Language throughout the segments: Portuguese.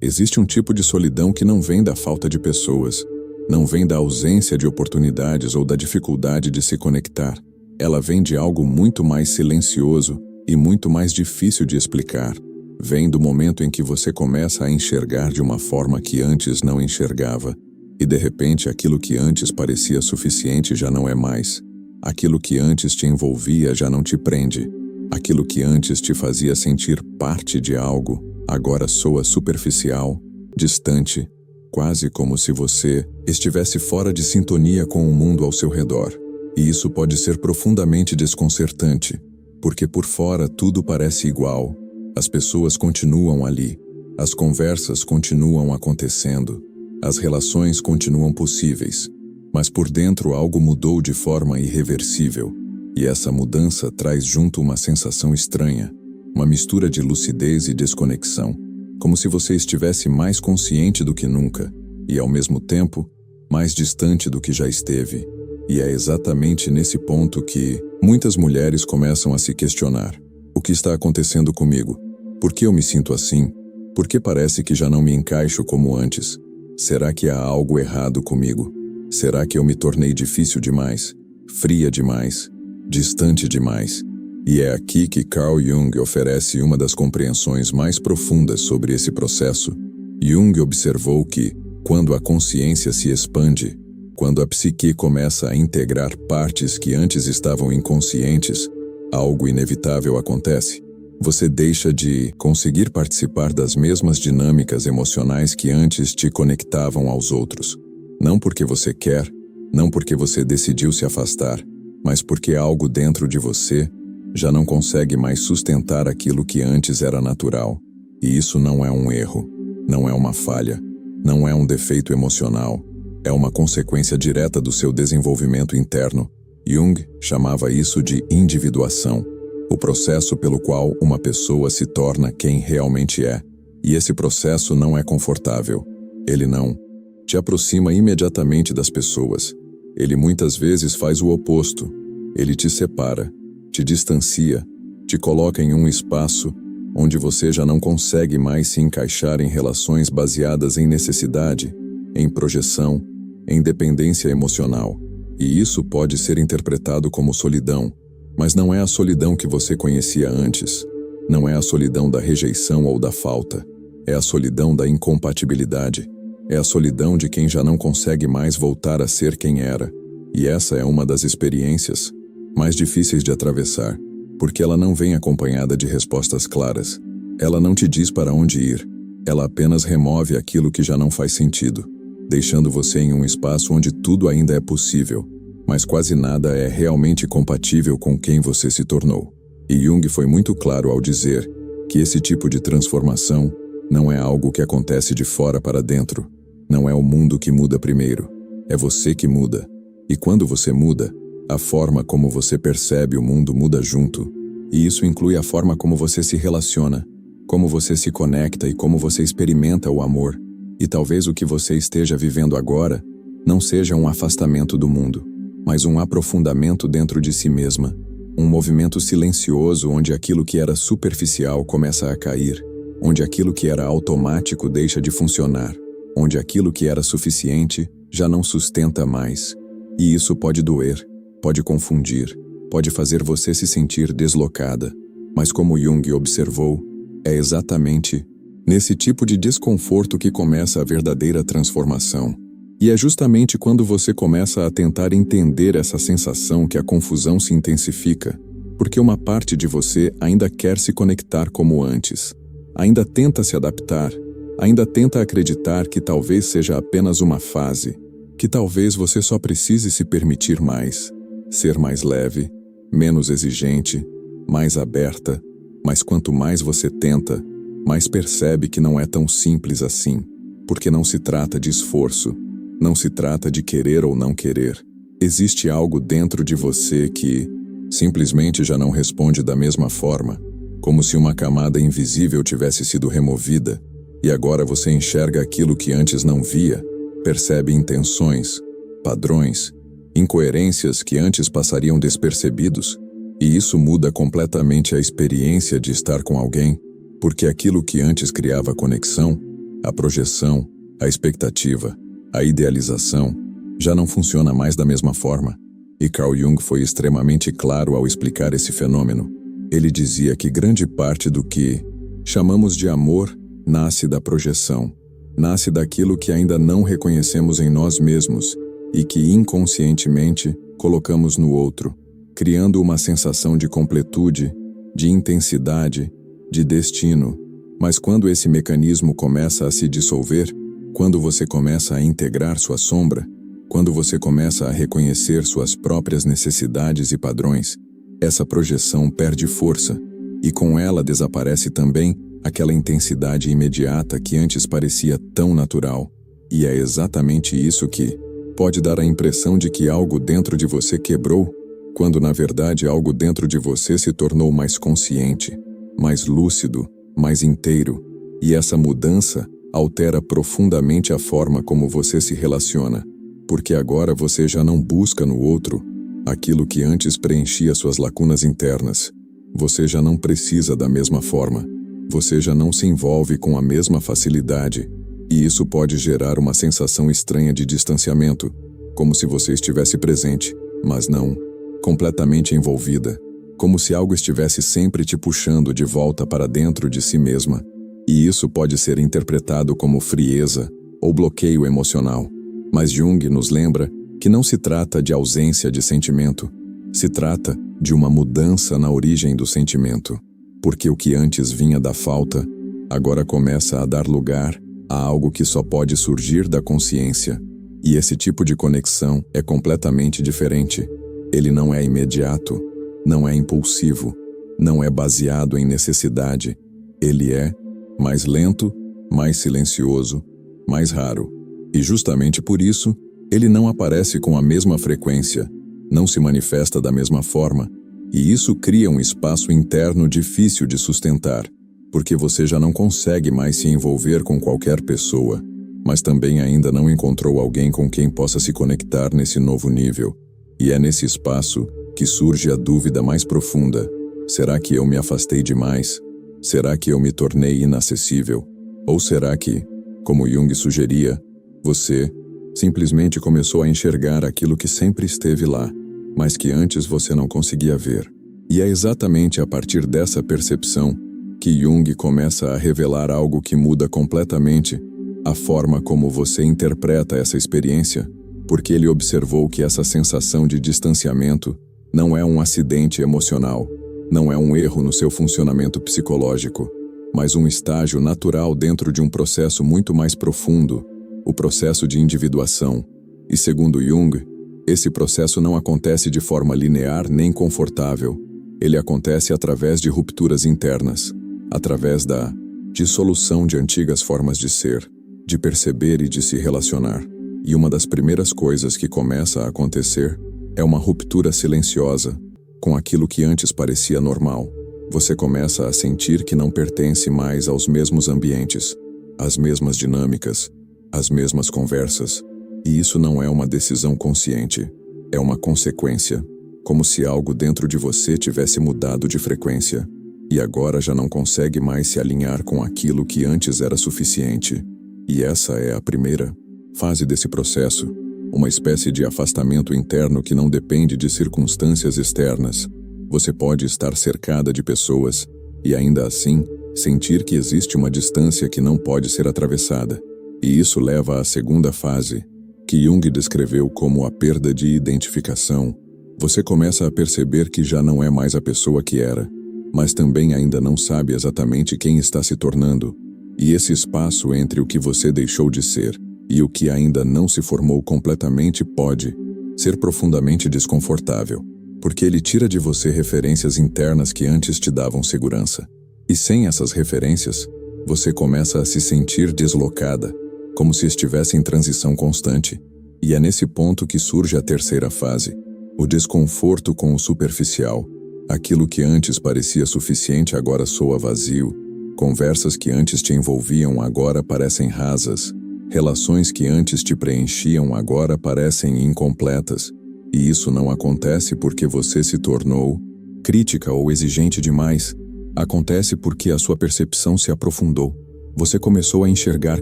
Existe um tipo de solidão que não vem da falta de pessoas, não vem da ausência de oportunidades ou da dificuldade de se conectar. Ela vem de algo muito mais silencioso e muito mais difícil de explicar. Vem do momento em que você começa a enxergar de uma forma que antes não enxergava, e de repente aquilo que antes parecia suficiente já não é mais. Aquilo que antes te envolvia já não te prende. Aquilo que antes te fazia sentir parte de algo, agora soa superficial, distante, quase como se você estivesse fora de sintonia com o mundo ao seu redor. E isso pode ser profundamente desconcertante, porque por fora tudo parece igual. As pessoas continuam ali, as conversas continuam acontecendo, as relações continuam possíveis, mas por dentro algo mudou de forma irreversível, e essa mudança traz junto uma sensação estranha, uma mistura de lucidez e desconexão, como se você estivesse mais consciente do que nunca, e ao mesmo tempo, mais distante do que já esteve. E é exatamente nesse ponto que muitas mulheres começam a se questionar: o que está acontecendo comigo? Por que eu me sinto assim? Por que parece que já não me encaixo como antes? Será que há algo errado comigo? Será que eu me tornei difícil demais? Fria demais? Distante demais? E é aqui que Carl Jung oferece uma das compreensões mais profundas sobre esse processo. Jung observou que, quando a consciência se expande, quando a psique começa a integrar partes que antes estavam inconscientes, algo inevitável acontece. Você deixa de conseguir participar das mesmas dinâmicas emocionais que antes te conectavam aos outros. Não porque você quer, não porque você decidiu se afastar, mas porque algo dentro de você já não consegue mais sustentar aquilo que antes era natural. E isso não é um erro, não é uma falha, não é um defeito emocional, é uma consequência direta do seu desenvolvimento interno. Jung chamava isso de individuação, o processo pelo qual uma pessoa se torna quem realmente é. E esse processo não é confortável. Ele não te aproxima imediatamente das pessoas. Ele muitas vezes faz o oposto. Ele te separa, te distancia, te coloca em um espaço onde você já não consegue mais se encaixar em relações baseadas em necessidade, em projeção, em dependência emocional. E isso pode ser interpretado como solidão, mas não é a solidão que você conhecia antes. Não é a solidão da rejeição ou da falta. É a solidão da incompatibilidade. É a solidão de quem já não consegue mais voltar a ser quem era. E essa é uma das experiências mais difíceis de atravessar, porque ela não vem acompanhada de respostas claras. Ela não te diz para onde ir. Ela apenas remove aquilo que já não faz sentido, deixando você em um espaço onde tudo ainda é possível, mas quase nada é realmente compatível com quem você se tornou. E Jung foi muito claro ao dizer que esse tipo de transformação não é algo que acontece de fora para dentro. Não é o mundo que muda primeiro, é você que muda. E quando você muda, a forma como você percebe o mundo muda junto. E isso inclui a forma como você se relaciona, como você se conecta e como você experimenta o amor. E talvez o que você esteja vivendo agora não seja um afastamento do mundo, mas um aprofundamento dentro de si mesma, um movimento silencioso onde aquilo que era superficial começa a cair, onde aquilo que era automático deixa de funcionar, onde aquilo que era suficiente já não sustenta mais. E isso pode doer, pode confundir, pode fazer você se sentir deslocada, mas como Jung observou, é exatamente nesse tipo de desconforto que começa a verdadeira transformação. E é justamente quando você começa a tentar entender essa sensação que a confusão se intensifica, porque uma parte de você ainda quer se conectar como antes, ainda tenta se adaptar, ainda tenta acreditar que talvez seja apenas uma fase, que talvez você só precise se permitir mais, ser mais leve, menos exigente, mais aberta, mas quanto mais você tenta, mais percebe que não é tão simples assim, porque não se trata de esforço, não se trata de querer ou não querer. Existe algo dentro de você que simplesmente já não responde da mesma forma, como se uma camada invisível tivesse sido removida, e agora você enxerga aquilo que antes não via, percebe intenções, padrões, incoerências que antes passariam despercebidos, e isso muda completamente a experiência de estar com alguém, porque aquilo que antes criava conexão, A projeção, a expectativa, a idealização já não funciona mais da mesma forma. E Carl Jung foi extremamente claro ao explicar esse fenômeno. Ele dizia que grande parte do que chamamos de amor nasce da projeção, nasce daquilo que ainda não reconhecemos em nós mesmos e que inconscientemente colocamos no outro, criando uma sensação de completude, de intensidade, de destino. Mas quando esse mecanismo começa a se dissolver, quando você começa a integrar sua sombra, quando você começa a reconhecer suas próprias necessidades e padrões, essa projeção perde força, e com ela desaparece também aquela intensidade imediata que antes parecia tão natural. E é exatamente isso que pode dar a impressão de que algo dentro de você quebrou, quando na verdade algo dentro de você se tornou mais consciente, mais lúcido, mais inteiro, e essa mudança altera profundamente a forma como você se relaciona, porque agora você já não busca no outro aquilo que antes preenchia suas lacunas internas. Você já não precisa da mesma forma, você já não se envolve com a mesma facilidade, e isso pode gerar uma sensação estranha de distanciamento, como se você estivesse presente, mas não completamente envolvida, como se algo estivesse sempre te puxando de volta para dentro de si mesma, e isso pode ser interpretado como frieza ou bloqueio emocional. Mas Jung nos lembra que não se trata de ausência de sentimento, se trata de uma mudança na origem do sentimento, porque o que antes vinha da falta, agora começa a dar lugar a algo que só pode surgir da consciência, e esse tipo de conexão é completamente diferente. Ele não é imediato, não é impulsivo, não é baseado em necessidade. Ele é mais lento, mais silencioso, mais raro. E justamente por isso, ele não aparece com a mesma frequência, não se manifesta da mesma forma, e isso cria um espaço interno difícil de sustentar, porque você já não consegue mais se envolver com qualquer pessoa, mas também ainda não encontrou alguém com quem possa se conectar nesse novo nível. E é nesse espaço que surge a dúvida mais profunda: será que eu me afastei demais? Será que eu me tornei inacessível? Ou será que, como Jung sugeria, você simplesmente começou a enxergar aquilo que sempre esteve lá, mas que antes você não conseguia ver? E é exatamente a partir dessa percepção que Jung começa a revelar algo que muda completamente a forma como você interpreta essa experiência, porque ele observou que essa sensação de distanciamento não é um acidente emocional, não é um erro no seu funcionamento psicológico, mas um estágio natural dentro de um processo muito mais profundo, o processo de individuação. E segundo Jung, esse processo não acontece de forma linear nem confortável. Ele acontece através de rupturas internas, através da dissolução de antigas formas de ser, de perceber e de se relacionar. E uma das primeiras coisas que começa a acontecer é uma ruptura silenciosa com aquilo que antes parecia normal. Você começa a sentir que não pertence mais aos mesmos ambientes, às mesmas dinâmicas, às mesmas conversas. E isso não é uma decisão consciente, é uma consequência, como se algo dentro de você tivesse mudado de frequência, e agora já não consegue mais se alinhar com aquilo que antes era suficiente. E essa é a primeira fase desse processo, uma espécie de afastamento interno que não depende de circunstâncias externas. Você pode estar cercada de pessoas e ainda assim sentir que existe uma distância que não pode ser atravessada. E isso leva à segunda fase, que Jung descreveu como a perda de identificação. Você começa a perceber que já não é mais a pessoa que era, mas também ainda não sabe exatamente quem está se tornando. E esse espaço entre o que você deixou de ser e o que ainda não se formou completamente pode ser profundamente desconfortável, porque ele tira de você referências internas que antes te davam segurança. E sem essas referências, você começa a se sentir deslocada, como se estivesse em transição constante. E é nesse ponto que surge a terceira fase, o desconforto com o superficial. Aquilo que antes parecia suficiente agora soa vazio. Conversas que antes te envolviam agora parecem rasas. Relações que antes te preenchiam agora parecem incompletas. E isso não acontece porque você se tornou crítica ou exigente demais. Acontece porque a sua percepção se aprofundou. Você começou a enxergar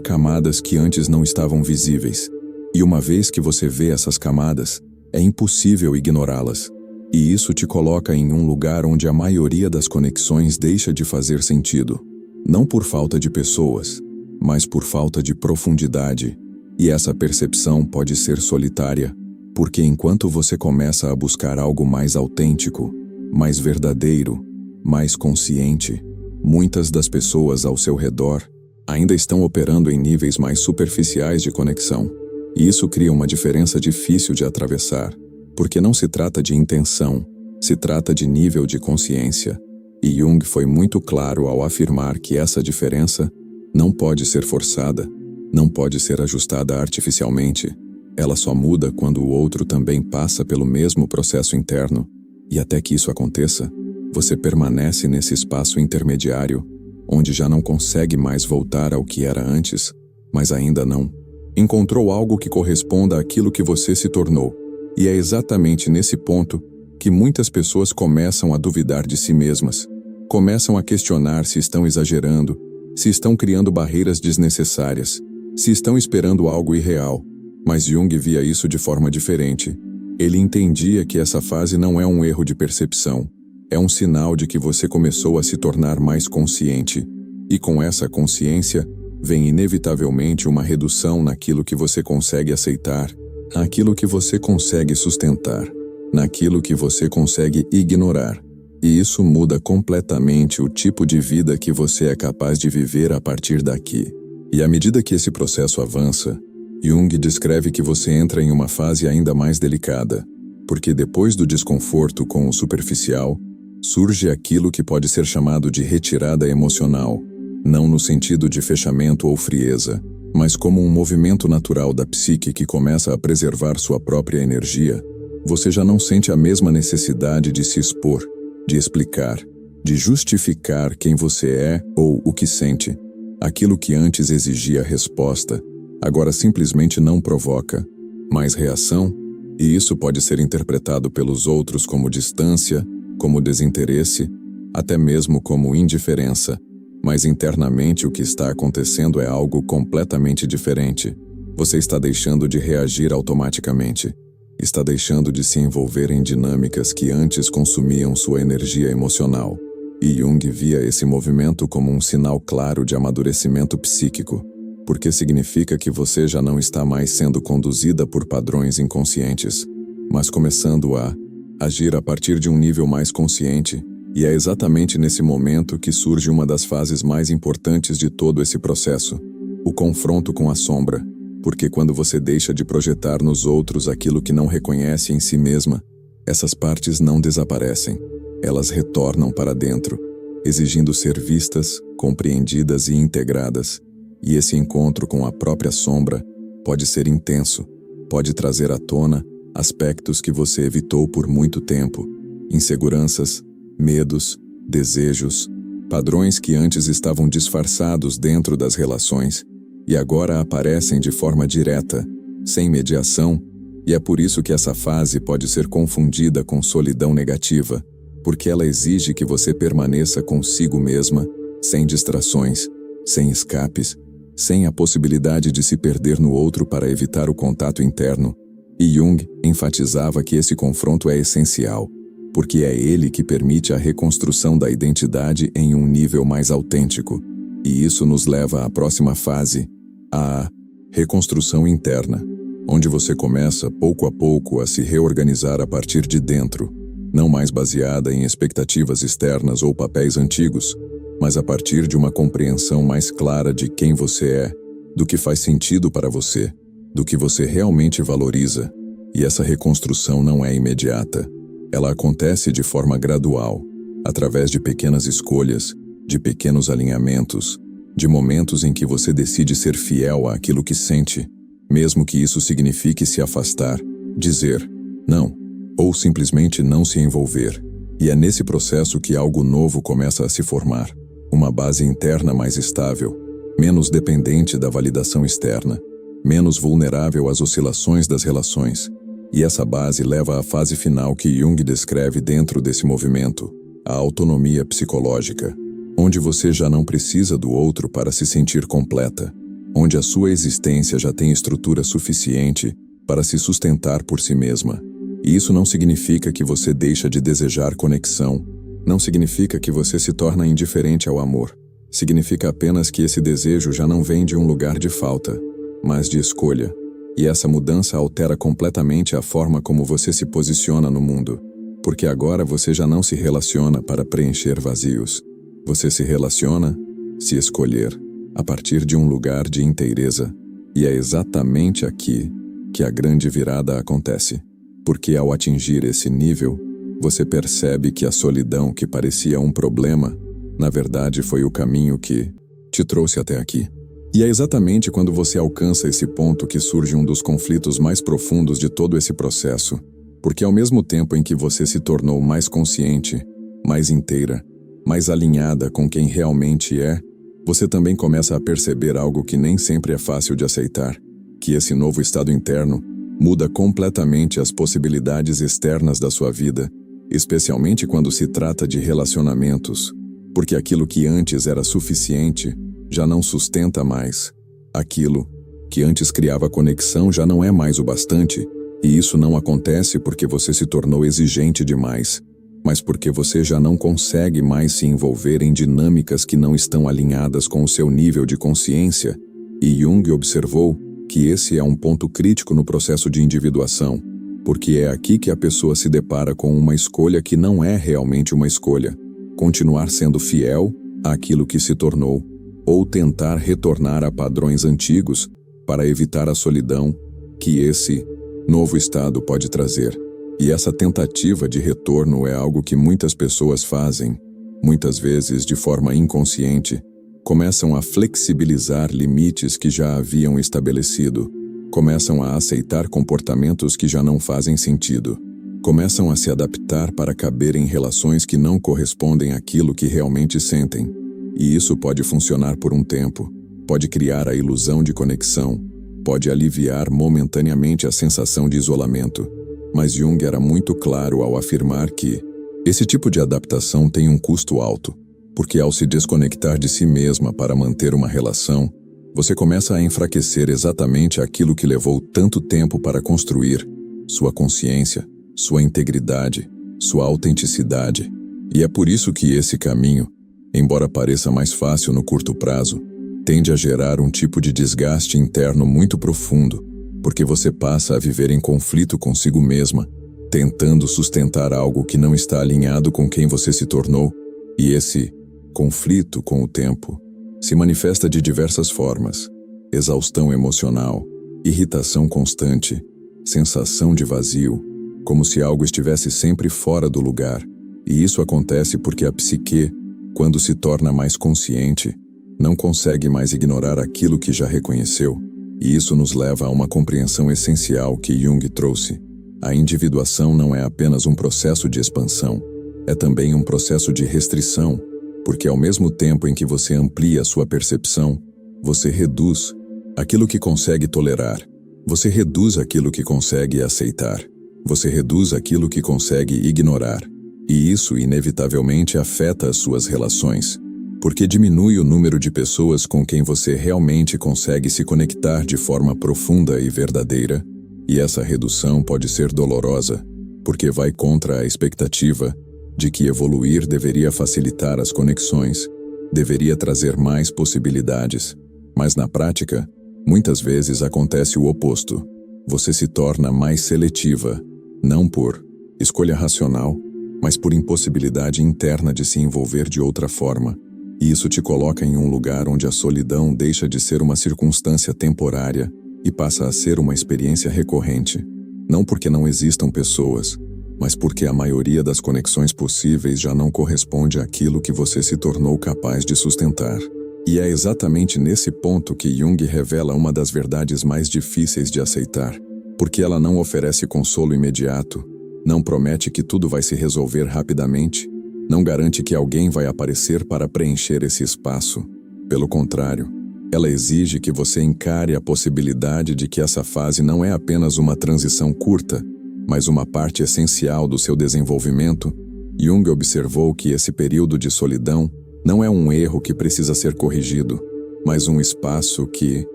camadas que antes não estavam visíveis. E uma vez que você vê essas camadas, é impossível ignorá-las. E isso te coloca em um lugar onde a maioria das conexões deixa de fazer sentido. Não por falta de pessoas, mas por falta de profundidade. E essa percepção pode ser solitária, porque enquanto você começa a buscar algo mais autêntico, mais verdadeiro, mais consciente, muitas das pessoas ao seu redor ainda estão operando em níveis mais superficiais de conexão. E isso cria uma diferença difícil de atravessar, porque não se trata de intenção, se trata de nível de consciência. E Jung foi muito claro ao afirmar que essa diferença não pode ser forçada, não pode ser ajustada artificialmente. Ela só muda quando o outro também passa pelo mesmo processo interno. E até que isso aconteça, você permanece nesse espaço intermediário, onde já não consegue mais voltar ao que era antes, mas ainda não encontrou algo que corresponda àquilo que você se tornou. E é exatamente nesse ponto que muitas pessoas começam a duvidar de si mesmas, começam a questionar se estão exagerando, se estão criando barreiras desnecessárias, se estão esperando algo irreal. Mas Jung via isso de forma diferente. Ele entendia que essa fase não é um erro de percepção, é um sinal de que você começou a se tornar mais consciente. E com essa consciência, vem inevitavelmente uma redução naquilo que você consegue aceitar, naquilo que você consegue sustentar, naquilo que você consegue ignorar. E isso muda completamente o tipo de vida que você é capaz de viver a partir daqui. E à medida que esse processo avança, Jung descreve que você entra em uma fase ainda mais delicada, porque depois do desconforto com o superficial, surge aquilo que pode ser chamado de retirada emocional, não no sentido de fechamento ou frieza, mas como um movimento natural da psique que começa a preservar sua própria energia. Você já não sente a mesma necessidade de se expor, de explicar, de justificar quem você é ou o que sente. Aquilo que antes exigia resposta, agora simplesmente não provoca mais reação, e isso pode ser interpretado pelos outros como distância, como desinteresse, até mesmo como indiferença. Mas internamente o que está acontecendo é algo completamente diferente. Você está deixando de reagir automaticamente. Está deixando de se envolver em dinâmicas que antes consumiam sua energia emocional. E Jung via esse movimento como um sinal claro de amadurecimento psíquico, porque significa que você já não está mais sendo conduzida por padrões inconscientes, mas começando a agir a partir de um nível mais consciente. E é exatamente nesse momento que surge uma das fases mais importantes de todo esse processo, o confronto com a sombra, porque quando você deixa de projetar nos outros aquilo que não reconhece em si mesma, essas partes não desaparecem, elas retornam para dentro, exigindo ser vistas, compreendidas e integradas. E esse encontro com a própria sombra pode ser intenso, pode trazer à tona aspectos que você evitou por muito tempo, inseguranças, medos, desejos, padrões que antes estavam disfarçados dentro das relações e agora aparecem de forma direta, sem mediação, e é por isso que essa fase pode ser confundida com solidão negativa, porque ela exige que você permaneça consigo mesma, sem distrações, sem escapes, sem a possibilidade de se perder no outro para evitar o contato interno. E Jung enfatizava que esse confronto é essencial, porque é ele que permite a reconstrução da identidade em um nível mais autêntico. E isso nos leva à próxima fase, a reconstrução interna, onde você começa pouco a pouco a se reorganizar a partir de dentro, não mais baseada em expectativas externas ou papéis antigos, mas a partir de uma compreensão mais clara de quem você é, do que faz sentido para você, do que você realmente valoriza. E essa reconstrução não é imediata. Ela acontece de forma gradual, através de pequenas escolhas, de pequenos alinhamentos, de momentos em que você decide ser fiel àquilo que sente, mesmo que isso signifique se afastar, dizer não, ou simplesmente não se envolver. E é nesse processo que algo novo começa a se formar, uma base interna mais estável, menos dependente da validação externa, menos vulnerável às oscilações das relações. E essa base leva à fase final que Jung descreve dentro desse movimento, a autonomia psicológica. onde você já não precisa do outro para se sentir completa, onde a sua existência já tem estrutura suficiente para se sustentar por si mesma. E isso não significa que você deixa de desejar conexão, não significa que você se torna indiferente ao amor. Significa apenas que esse desejo já não vem de um lugar de falta, mas de escolha. E essa mudança altera completamente a forma como você se posiciona no mundo, porque agora você já não se relaciona para preencher vazios. Você se relaciona, se escolher, a partir de um lugar de inteireza. E é exatamente aqui que a grande virada acontece. Porque ao atingir esse nível, você percebe que a solidão que parecia um problema, na verdade foi o caminho que te trouxe até aqui. E é exatamente quando você alcança esse ponto que surge um dos conflitos mais profundos de todo esse processo. Porque ao mesmo tempo em que você se tornou mais consciente, mais inteira, mais alinhada com quem realmente é, você também começa a perceber algo que nem sempre é fácil de aceitar, que esse novo estado interno muda completamente as possibilidades externas da sua vida, especialmente quando se trata de relacionamentos, porque aquilo que antes era suficiente já não sustenta mais. Aquilo que antes criava conexão já não é mais o bastante, e isso não acontece porque você se tornou exigente demais, mas porque você já não consegue mais se envolver em dinâmicas que não estão alinhadas com o seu nível de consciência. E Jung observou que esse é um ponto crítico no processo de individuação, porque é aqui que a pessoa se depara com uma escolha que não é realmente uma escolha: continuar sendo fiel àquilo que se tornou, ou tentar retornar a padrões antigos para evitar a solidão que esse novo estado pode trazer. E essa tentativa de retorno é algo que muitas pessoas fazem, muitas vezes de forma inconsciente. Começam a flexibilizar limites que já haviam estabelecido, começam a aceitar comportamentos que já não fazem sentido, começam a se adaptar para caber em relações que não correspondem àquilo que realmente sentem. E isso pode funcionar por um tempo, pode criar a ilusão de conexão, pode aliviar momentaneamente a sensação de isolamento. Mas Jung era muito claro ao afirmar que esse tipo de adaptação tem um custo alto, porque ao se desconectar de si mesma para manter uma relação, você começa a enfraquecer exatamente aquilo que levou tanto tempo para construir: sua consciência, sua integridade, sua autenticidade. E é por isso que esse caminho, embora pareça mais fácil no curto prazo, tende a gerar um tipo de desgaste interno muito profundo, porque você passa a viver em conflito consigo mesma, tentando sustentar algo que não está alinhado com quem você se tornou. E esse conflito, com o tempo, se manifesta de diversas formas: exaustão emocional, irritação constante, sensação de vazio, como se algo estivesse sempre fora do lugar. E isso acontece porque a psique, quando se torna mais consciente, não consegue mais ignorar aquilo que já reconheceu. E isso nos leva a uma compreensão essencial que Jung trouxe: a individuação não é apenas um processo de expansão, é também um processo de restrição, porque ao mesmo tempo em que você amplia sua percepção, você reduz aquilo que consegue tolerar, você reduz aquilo que consegue aceitar, você reduz aquilo que consegue ignorar. E isso inevitavelmente afeta as suas relações, porque diminui o número de pessoas com quem você realmente consegue se conectar de forma profunda e verdadeira. E essa redução pode ser dolorosa, porque vai contra a expectativa de que evoluir deveria facilitar as conexões, deveria trazer mais possibilidades. Mas na prática, muitas vezes acontece o oposto. Você se torna mais seletiva, não por escolha racional, mas por impossibilidade interna de se envolver de outra forma. E isso te coloca em um lugar onde a solidão deixa de ser uma circunstância temporária e passa a ser uma experiência recorrente. Não porque não existam pessoas, mas porque a maioria das conexões possíveis já não corresponde àquilo que você se tornou capaz de sustentar. E é exatamente nesse ponto que Jung revela uma das verdades mais difíceis de aceitar, porque ela não oferece consolo imediato, não promete que tudo vai se resolver rapidamente, não garante que alguém vai aparecer para preencher esse espaço. Pelo contrário, ela exige que você encare a possibilidade de que essa fase não é apenas uma transição curta, mas uma parte essencial do seu desenvolvimento. Jung observou que esse período de solidão Não é um erro que precisa ser corrigido, mas um espaço que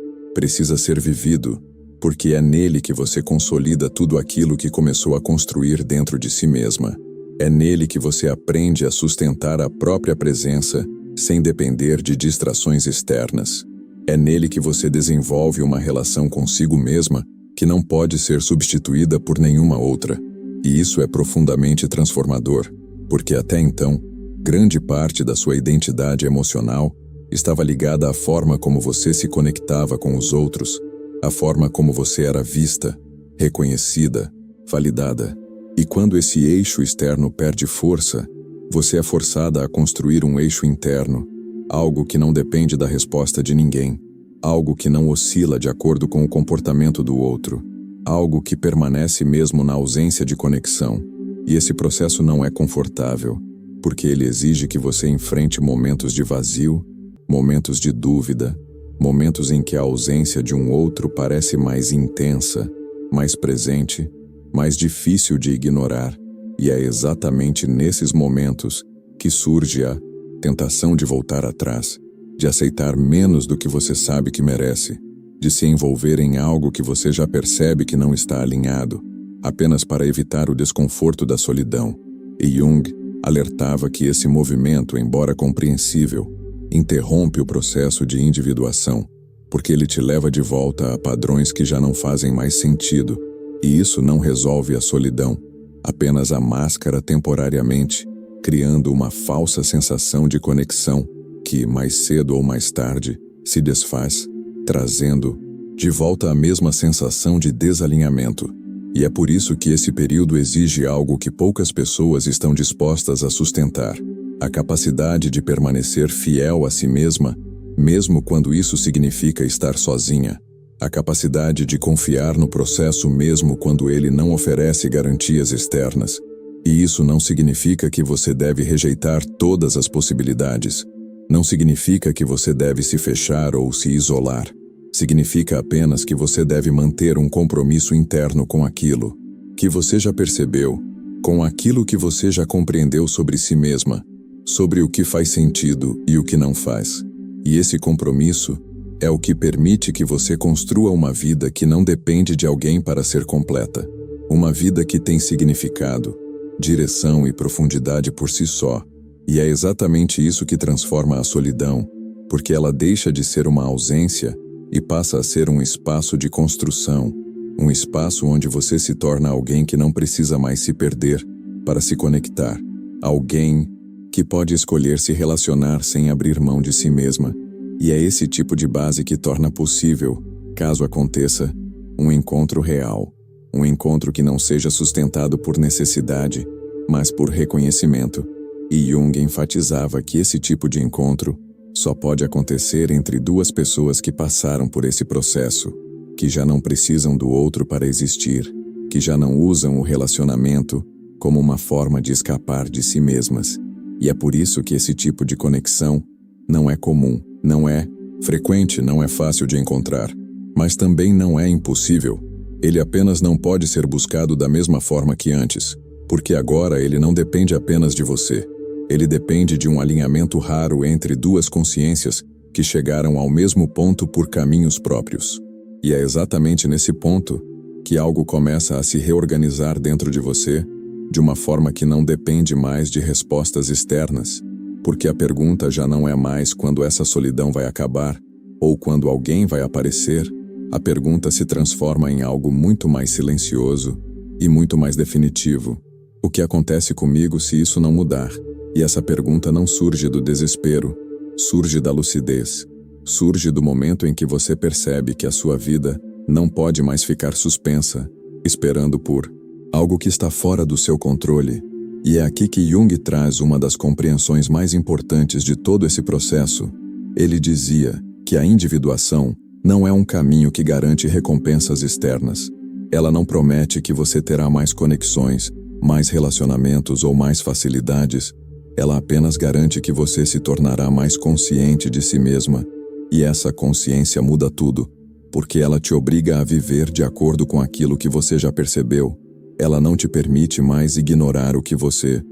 precisa ser vivido, porque é nele que você consolida tudo aquilo que começou a construir dentro de si mesma. É nele que você aprende a sustentar a própria presença sem depender de distrações externas. É nele que você desenvolve uma relação consigo mesma que não pode ser substituída por nenhuma outra. E isso é profundamente transformador, porque até então, grande parte da sua identidade emocional estava ligada à forma como você se conectava com os outros, à forma como você era vista, reconhecida, validada. E quando esse eixo externo perde força, você é forçada a construir um eixo interno, algo que não depende da resposta de ninguém, algo que não oscila de acordo com o comportamento do outro, algo que permanece mesmo na ausência de conexão. E esse processo não é confortável, porque ele exige que você enfrente momentos de vazio, momentos de dúvida, momentos em que a ausência de um outro parece mais intensa, mais presente, mais difícil de ignorar. E é exatamente nesses momentos que surge a tentação de voltar atrás, de aceitar menos do que você sabe que merece, de se envolver em algo que você já percebe que não está alinhado, apenas para evitar o desconforto da solidão. E Jung alertava que esse movimento, embora compreensível, interrompe o processo de individuação, porque ele te leva de volta a padrões que já não fazem mais sentido, e isso não resolve a solidão, apenas a máscara temporariamente, criando uma falsa sensação de conexão que, mais cedo ou mais tarde, se desfaz, trazendo de volta a mesma sensação de desalinhamento. E é por isso que esse período exige algo que poucas pessoas estão dispostas a sustentar: a capacidade de permanecer fiel a si mesma, mesmo quando isso significa estar sozinha. A capacidade de confiar no processo mesmo quando ele não oferece garantias externas. E isso não significa que você deve rejeitar todas as possibilidades. Não significa que você deve se fechar ou se isolar. Significa apenas que você deve manter um compromisso interno com aquilo que você já percebeu, com aquilo que você já compreendeu sobre si mesma, sobre o que faz sentido e o que não faz. E esse compromisso é o que permite que você construa uma vida que não depende de alguém para ser completa. Uma vida que tem significado, direção e profundidade por si só. E é exatamente isso que transforma a solidão, porque ela deixa de ser uma ausência e passa a ser um espaço de construção, um espaço onde você se torna alguém que não precisa mais se perder para se conectar, alguém que pode escolher se relacionar sem abrir mão de si mesma. E é esse tipo de base que torna possível, caso aconteça, um encontro real, um encontro que não seja sustentado por necessidade, mas por reconhecimento. E Jung enfatizava que esse tipo de encontro só pode acontecer entre duas pessoas que passaram por esse processo, que já não precisam do outro para existir, que já não usam o relacionamento como uma forma de escapar de si mesmas. E é por isso que esse tipo de conexão não é comum, não é frequente, não é fácil de encontrar, mas também não é impossível. Ele apenas não pode ser buscado da mesma forma que antes, porque agora ele não depende apenas de você. Ele depende de um alinhamento raro entre duas consciências que chegaram ao mesmo ponto por caminhos próprios. E é exatamente nesse ponto que algo começa a se reorganizar dentro de você, de uma forma que não depende mais de respostas externas, porque a pergunta já não é mais quando essa solidão vai acabar, ou quando alguém vai aparecer. A pergunta se transforma em algo muito mais silencioso e muito mais definitivo. O que acontece comigo se isso não mudar? E essa pergunta não surge do desespero, surge da lucidez, surge do momento em que você percebe que a sua vida não pode mais ficar suspensa, esperando por algo que está fora do seu controle. E é aqui que Jung traz uma das compreensões mais importantes de todo esse processo. Ele dizia que a individuação não é um caminho que garante recompensas externas. Ela não promete que você terá mais conexões, mais relacionamentos ou mais facilidades. Ela apenas garante que você se tornará mais consciente de si mesma. E essa consciência muda tudo, porque ela te obriga a viver de acordo com aquilo que você já percebeu. Ela não te permite mais ignorar o que você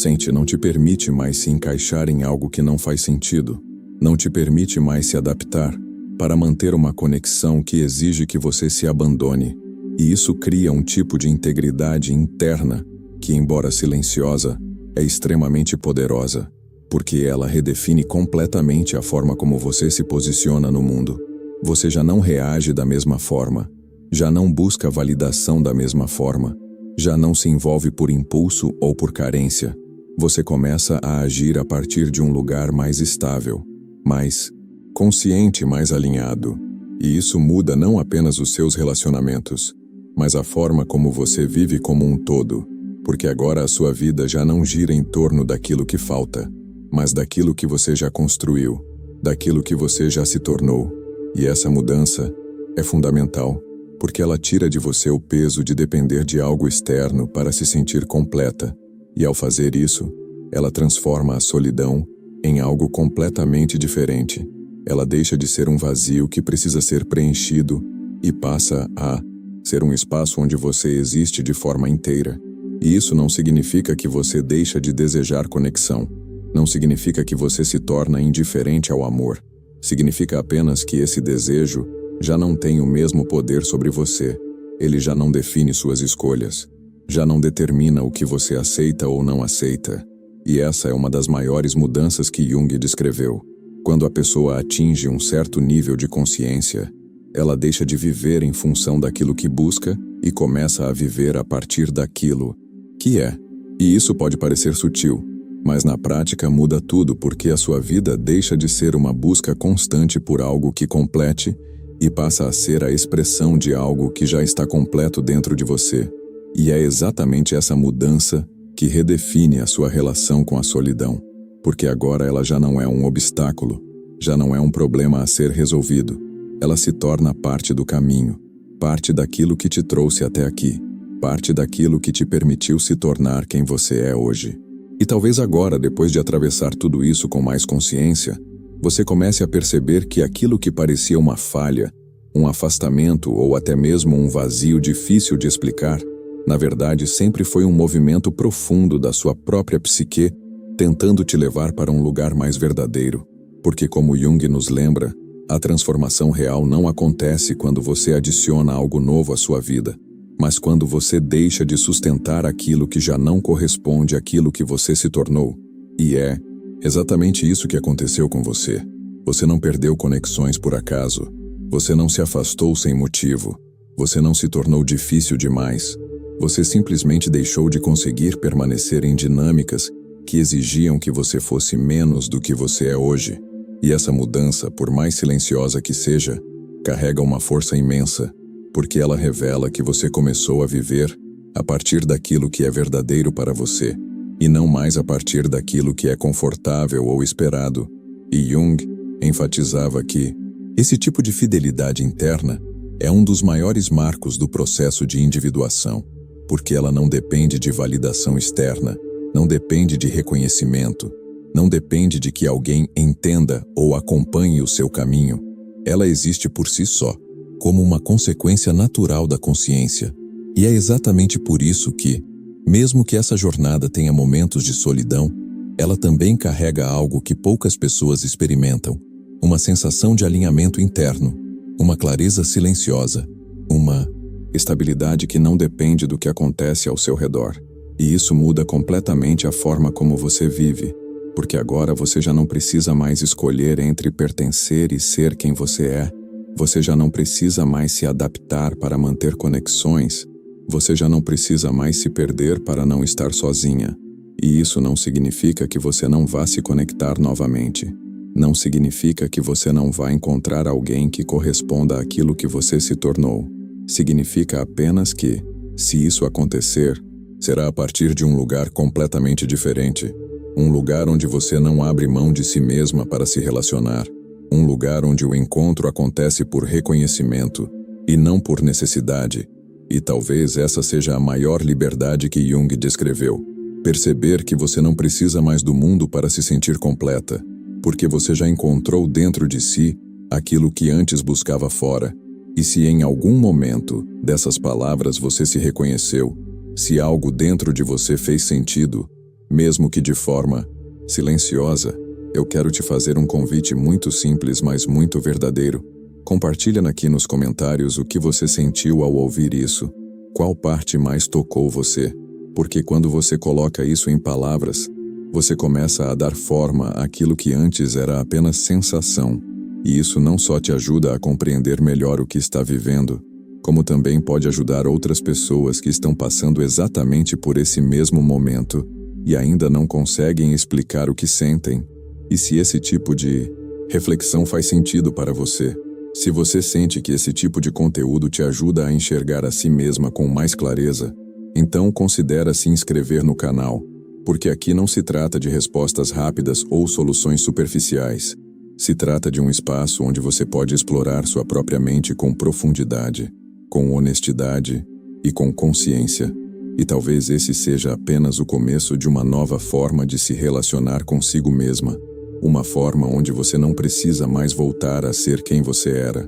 Sente, não te permite mais se encaixar em algo que não faz sentido. Não te permite mais se adaptar para manter uma conexão que exige que você se abandone. E isso cria um tipo de integridade interna que, embora silenciosa, é extremamente poderosa, porque ela redefine completamente a forma como você se posiciona no mundo. Você já não reage da mesma forma, já não busca validação da mesma forma, já não se envolve por impulso ou por carência. Você começa a agir a partir de um lugar mais estável, mais consciente, mais alinhado. E isso muda não apenas os seus relacionamentos, mas a forma como você vive como um todo, porque agora a sua vida já não gira em torno daquilo que falta, mas daquilo que você já construiu, daquilo que você já se tornou. E essa mudança é fundamental, porque ela tira de você o peso de depender de algo externo para se sentir completa, e ao fazer isso, ela transforma a solidão em algo completamente diferente. Ela deixa de ser um vazio que precisa ser preenchido e passa a ser um espaço onde você existe de forma inteira. E isso não significa que você deixa de desejar conexão. Não significa que você se torna indiferente ao amor. Significa apenas que esse desejo já não tem o mesmo poder sobre você. Ele já não define suas escolhas. Já não determina o que você aceita ou não aceita. E essa é uma das maiores mudanças que Jung descreveu. Quando a pessoa atinge um certo nível de consciência, ela deixa de viver em função daquilo que busca e começa a viver a partir daquilo que é. E isso pode parecer sutil, mas na prática muda tudo, porque a sua vida deixa de ser uma busca constante por algo que complete e passa a ser a expressão de algo que já está completo dentro de você. E é exatamente essa mudança que redefine a sua relação com a solidão, porque agora ela já não é um obstáculo, já não é um problema a ser resolvido. Ela se torna parte do caminho, parte daquilo que te trouxe até aqui, parte daquilo que te permitiu se tornar quem você é hoje. E talvez agora, depois de atravessar tudo isso com mais consciência, você comece a perceber que aquilo que parecia uma falha, um afastamento ou até mesmo um vazio difícil de explicar, na verdade sempre foi um movimento profundo da sua própria psique, tentando te levar para um lugar mais verdadeiro. Porque, como Jung nos lembra, a transformação real não acontece quando você adiciona algo novo à sua vida, mas quando você deixa de sustentar aquilo que já não corresponde àquilo que você se tornou. E é exatamente isso que aconteceu com você. Você não perdeu conexões por acaso. Você não se afastou sem motivo. Você não se tornou difícil demais. Você simplesmente deixou de conseguir permanecer em dinâmicas que exigiam que você fosse menos do que você é hoje. E essa mudança, por mais silenciosa que seja, carrega uma força imensa, porque ela revela que você começou a viver a partir daquilo que é verdadeiro para você, e não mais a partir daquilo que é confortável ou esperado. E Jung enfatizava que esse tipo de fidelidade interna é um dos maiores marcos do processo de individuação, porque ela não depende de validação externa, não depende de reconhecimento, não depende de que alguém entenda ou acompanhe o seu caminho. Ela existe por si só, como uma consequência natural da consciência. E é exatamente por isso que, mesmo que essa jornada tenha momentos de solidão, ela também carrega algo que poucas pessoas experimentam: uma sensação de alinhamento interno, uma clareza silenciosa, uma estabilidade que não depende do que acontece ao seu redor. E isso muda completamente a forma como você vive, porque agora você já não precisa mais escolher entre pertencer e ser quem você é. Você já não precisa mais se adaptar para manter conexões. Você já não precisa mais se perder para não estar sozinha. E isso não significa que você não vá se conectar novamente. Não significa que você não vá encontrar alguém que corresponda àquilo que você se tornou. Significa apenas que, se isso acontecer, será a partir de um lugar completamente diferente. Um lugar onde você não abre mão de si mesma para se relacionar. Um lugar onde o encontro acontece por reconhecimento e não por necessidade. E talvez essa seja a maior liberdade que Jung descreveu. Perceber que você não precisa mais do mundo para se sentir completa, porque você já encontrou dentro de si aquilo que antes buscava fora. E se em algum momento dessas palavras você se reconheceu, se algo dentro de você fez sentido, Mesmo que de forma silenciosa, eu quero te fazer um convite muito simples, mas muito verdadeiro. Compartilha aqui nos comentários o que você sentiu ao ouvir isso. Qual parte mais tocou você? Porque quando você coloca isso em palavras, você começa a dar forma àquilo que antes era apenas sensação. E isso não só te ajuda a compreender melhor o que está vivendo, como também pode ajudar outras pessoas que estão passando exatamente por esse mesmo momento e ainda não conseguem explicar o que sentem. E se esse tipo de reflexão faz sentido para você, se você sente que esse tipo de conteúdo te ajuda a enxergar a si mesma com mais clareza, então considera se inscrever no canal, porque aqui não se trata de respostas rápidas ou soluções superficiais. Se trata de um espaço onde você pode explorar sua própria mente com profundidade, com honestidade e com consciência. E talvez esse seja apenas o começo de uma nova forma de se relacionar consigo mesma. Uma forma onde você não precisa mais voltar a ser quem você era,